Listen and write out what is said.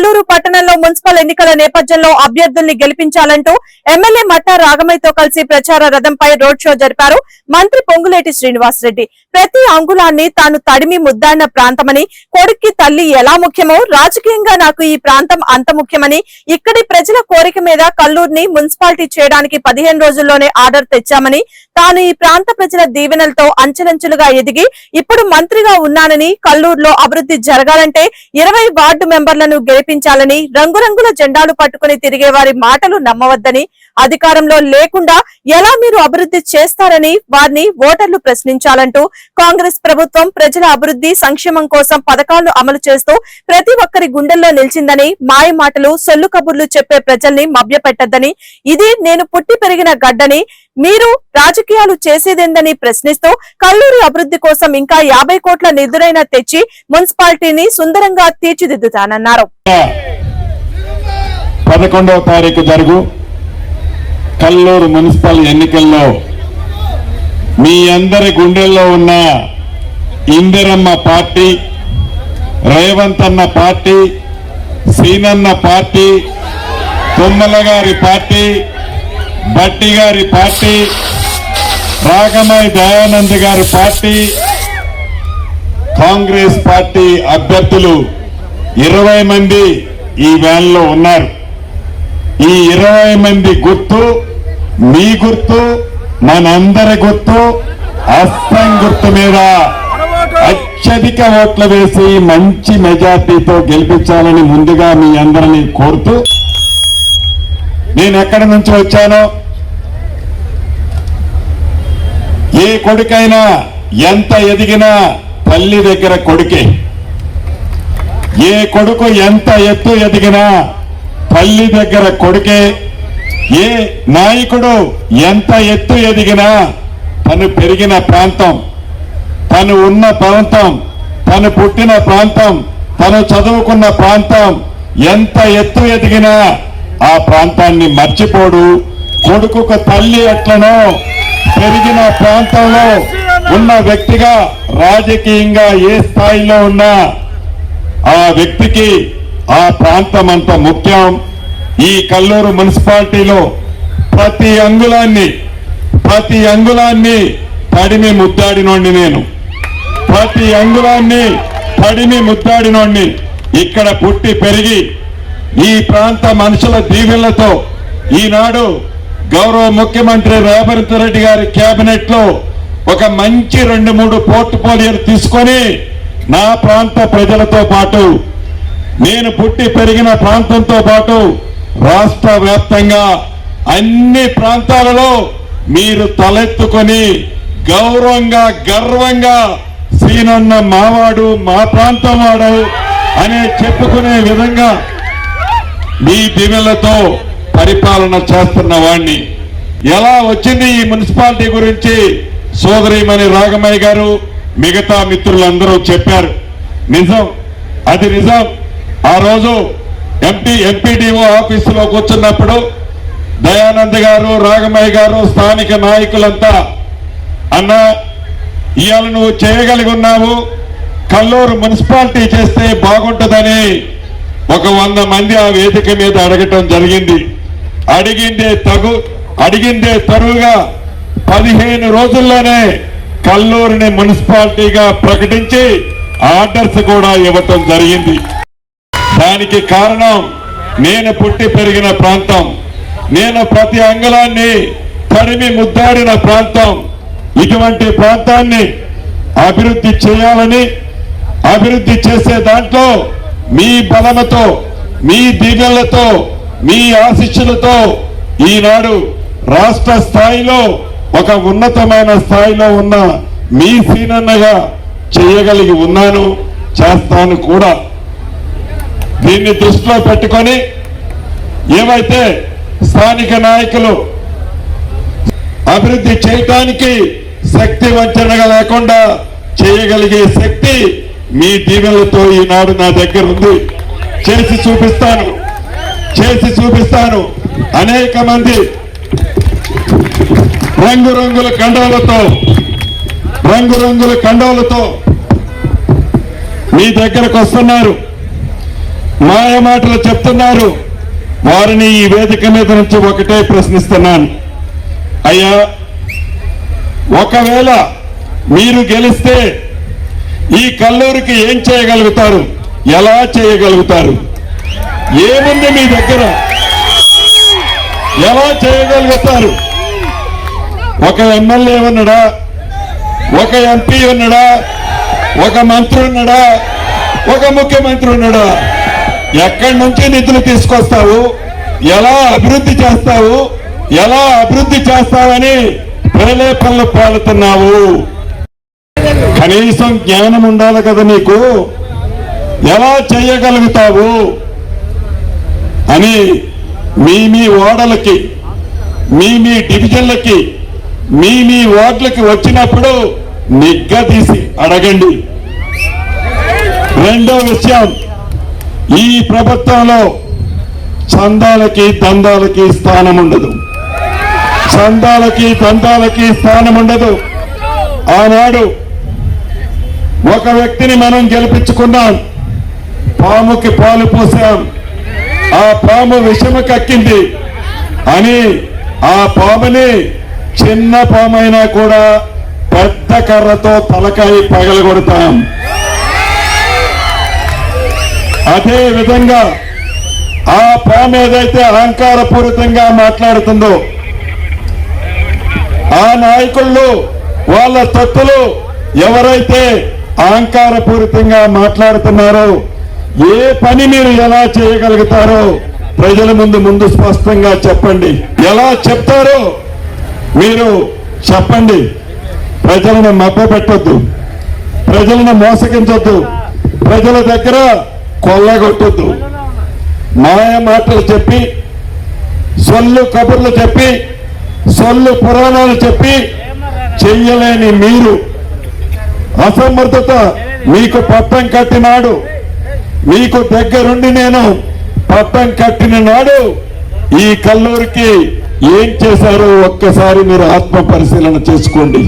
కల్లూరు పట్టణంలో మున్సిపల్ ఎన్నికల నేపథ్యంలో అభ్యర్థుల్ని గెలిపించాలంటూ ఎమ్మెల్యే మట్టా రాగమయ్యతో కలిసి ప్రచార రథంపై రోడ్ షో జరిపారు మంత్రి పొంగులేటి శ్రీనివాసరెడ్డి. ప్రతి అంగుళాన్ని తాను తడిమి ముద్దాడిన ప్రాంతమని, కొడుక్కి తల్లి ఎలా ముఖ్యమో రాజకీయంగా నాకు ఈ ప్రాంతం అంత ముఖ్యమని, ఇక్కడి ప్రజల కోరిక మీద కల్లూరుని మున్సిపాలిటీ చేయడానికి 15 రోజుల్లోనే ఆర్డర్ తెచ్చామని, తాను ఈ ప్రాంత ప్రజల దీవెనలతో అంచెలంచెలుగా ఎదిగి ఇప్పుడు మంత్రిగా ఉన్నానని, కల్లూరులో అభివృద్ధి జరగాలంటే 20 వార్డు మెంబర్లను గెలిపించాలని, రంగురంగుల జెండాలు పట్టుకుని తిరిగే వారి మాటలు నమ్మవద్దని, అధికారంలో లేకుండా ఎలా మీరు అభివృద్ధి చేస్తారని వారిని ఓటర్లు ప్రశ్నించాలంటూ కాంగ్రెస్ ప్రభుత్వం ప్రజల అభివృద్ధి సంక్షేమం కోసం పథకాలను అమలు చేస్తూ ప్రతి ఒక్కరి గుండెల్లో నిలిచిందని, మాయ మాటలు సొల్లు కబుర్లు చెప్పే ప్రజల్ని మభ్యపెట్టద్దని, ఇది నేను పుట్టి పెరిగిన గడ్డని, మీరు రాజకీయాలు చేసేదేందని ప్రశ్నిస్తూ కల్లూరు అభివృద్ధి కోసం ఇంకా 50 కోట్ల నిధులైనా తెచ్చి మున్సిపాలిటీని సుందరంగా తీర్చిదిద్దుతానన్నారు. 11వ తారీఖు జరుగు కల్లూరు మున్సిపల్ ఎన్నికల్లో మీ అందరి గుండెల్లో ఉన్న ఇందిరమ్మ పార్టీ, రేవంత్ అన్న పార్టీ, సీనన్న పార్టీ, తుమ్మల గారి పార్టీ, బట్టి గారి పార్టీ, రాగమయ్య దయానంద్ గారి పార్టీ, కాంగ్రెస్ పార్టీ అభ్యర్థులు 20 మంది ఈ వ్యాన్లో ఉన్నారు. ఈ 20 మంది గుర్తు మీ గుర్తు, మనందరి గుర్తు, అస్తం గుర్తు మీద అత్యధిక ఓట్లు వేసి మంచి మెజార్టీతో గెలిపించాలని ముందుగా మీ అందరినీ కోరుతూ, నేను ఎక్కడి నుంచి వచ్చానో, ఏ కొడుకైనా ఎంత ఎదిగినా తల్లి దగ్గర కొడుకే, ఏ కొడుకు ఎంత ఎత్తు ఎదిగినా తల్లి దగ్గర కొడుకే, ఏ నాయకుడు ఎంత ఎత్తు ఎదిగినా తను పెరిగిన ప్రాంతం, తను ఉన్న ప్రాంతం, తను పుట్టిన ప్రాంతం, తను చదువుకున్న ప్రాంతం ఎంత ఎత్తు ఎదిగినా ఆ ప్రాంతాన్ని మర్చిపోడు. కొడుకుకు తల్లి ఎట్లనో పెరిగిన ప్రాంతంలో ఉన్న వ్యక్తిగా రాజకీయంగా ఏ స్థాయిలో ఉన్నా ఆ వ్యక్తికి ఆ ప్రాంతం అంత ముఖ్యం. ఈ కల్లూరు మున్సిపాలిటీలో ప్రతి అంగుళాన్ని తడిమి ముద్దాడినోడిని నేను, ప్రతి అంగుళాన్ని తడిమి ముద్దాడినోడిని. ఇక్కడ పుట్టి పెరిగి ఈ ప్రాంత మనుషుల దీవెనలతో ఈనాడు గౌరవ ముఖ్యమంత్రి రేవంత్ రెడ్డి గారి కేబినెట్ లో ఒక మంచి 2-3 పోర్ట్ఫోలియోలు తీసుకొని నా ప్రాంత ప్రజలతో పాటు, నేను పుట్టి పెరిగిన ప్రాంతంతో పాటు రాష్ట్ర వ్యాప్తంగా అన్ని ప్రాంతాలలో మీరు తలెత్తుకొని గౌరవంగా గర్వంగా సీనన్న మావాడు, మా ప్రాంతం వాడు అనే చెప్పుకునే విధంగా మీ దీవెనలతో పరిపాలన చేస్తున్న వాణ్ణి. ఎలా వచ్చింది ఈ మున్సిపాలిటీ గురించి సోదరీమణి రాగమయ్య గారు, మిగతా మిత్రులందరూ చెప్పారు. నిజం, అది నిజం. ఆ రోజు ఎంపీడీఓ ఆఫీసులో కూర్చున్నప్పుడు దయానంద్ గారు, రాగమయ్య గారు, స్థానిక నాయకులంతా, అన్న ఇవాళ నువ్వు చేయగలిగి ఉన్నావు, కల్లూరు మున్సిపాలిటీ చేస్తే బాగుంటుందని ఒక 100 మంది ఆ వేదిక మీద అడగటం జరిగింది. అడిగిందే తరువుగా 15 రోజుల్లోనే కల్లూరుని మున్సిపాలిటీగా ప్రకటించి ఆర్డర్స్ కూడా ఇవ్వటం జరిగింది. దానికి కారణం నేను పుట్టి పెరిగిన ప్రాంతం, నేను ప్రతి అంగుళాన్ని తడిమి ముద్దాడిన ప్రాంతం. ఇటువంటి ప్రాంతాన్ని అభివృద్ధి చేయాలని, అభివృద్ధి చేసే దాంట్లో మీ బలముతో, మీ దీవెనలతో, మీ ఆశీస్సులతో ఈనాడు రాష్ట్ర స్థాయిలో ఒక ఉన్నతమైన స్థాయిలో ఉన్న మీ సీనన్నగా చేయగలిగి ఉన్నాను, చేస్తాను కూడా. దీన్ని దృష్టిలో పెట్టుకొని ఏవైతే స్థానిక నాయకులు అభివృద్ధి చేయటానికి శక్తి వంచనగా లేకుండా చేయగలిగే శక్తి మీ దీవెనలతో ఈనాడు నా దగ్గర ఉంది. చేసి చూపిస్తాను. అనేక మంది రంగురంగుల కండాలతో మీ దగ్గరకు వస్తున్నారు. మాయ మాటలు చెప్తున్నారు. వారిని ఈ వేదిక మీద నుంచి ఒకటే ప్రశ్నిస్తున్నాను. అయ్యా, ఒకవేళ మీరు గెలిస్తే ఈ కల్లూరికి ఏం చేయగలుగుతారు? ఎలా చేయగలుగుతారు? ఏముంది మీ దగ్గర? ఎలా చేయగలుగుతారు? ఒక ఎమ్మెల్యే ఉన్నాడా? ఒక ఎంపీ ఉన్నాడా? ఒక మంత్రి ఉన్నాడా? ఒక ముఖ్యమంత్రి ఉన్నాడా? ఎక్కడి నుంచి నిధులు తీసుకొస్తావు? ఎలా అభివృద్ధి చేస్తావు? ఎలా అభివృద్ధి చేస్తావని ప్రేలేపనలు పాడుతున్నావు. కనీసం జ్ఞానం ఉండాలి కదా నీకు. ఎలా చేయగలుగుతావు అని మీ ఓడలకి, మీ డివిజన్లకి, మీ వార్డులకి వచ్చినప్పుడు నిగ్గదీసి అడగండి. రెండో విషయం, ఈ ప్రభుత్వంలో చందాలకి దందాలకి స్థానం ఉండదు. చందాలకి దందాలకి స్థానం ఉండదు. ఆనాడు ఒక వ్యక్తిని మనం గెలిపించుకున్నాం, పాముకి పాలు పోసాం, ఆ పాము విషము కక్కింది అని ఆ పాముని చిన్న పామైనా కూడా పెద్ద కర్రతో తలకాయ పగలగొడతాం. అదే విధంగా ఆ పాము ఏదైతే అహంకారపూరితంగా మాట్లాడుతుందో, ఆ నాయకుళ్ళు వాళ్ళ తత్తులు ఎవరైతే అహంకారపూరితంగా మాట్లాడుతున్నారో, ఏ పని మీరు ఎలా చేయగలుగుతారో ప్రజల ముందు స్పష్టంగా చెప్పండి. ఎలా చెప్తారో మీరు చెప్పండి. ప్రజలను మభ్యపెట్టొద్దు, ప్రజలను మోసగించొద్దు, ప్రజల దగ్గర కొల్లగొట్టొద్దు. మాయ మాటలు చెప్పి, సొల్లు కబుర్లు చెప్పి, సొల్లు పురాణాలు చెప్పి చెయ్యలేని మీరు, అసమర్థత మీకు పట్టం కట్టినాడు, మీకు దగ్గరుండి నేను పట్టం కట్టిన నాడు ఈ కల్లూరికి ఏం చేశారో ఒక్కసారి మీరు ఆత్మ పరిశీలన చేసుకోండి.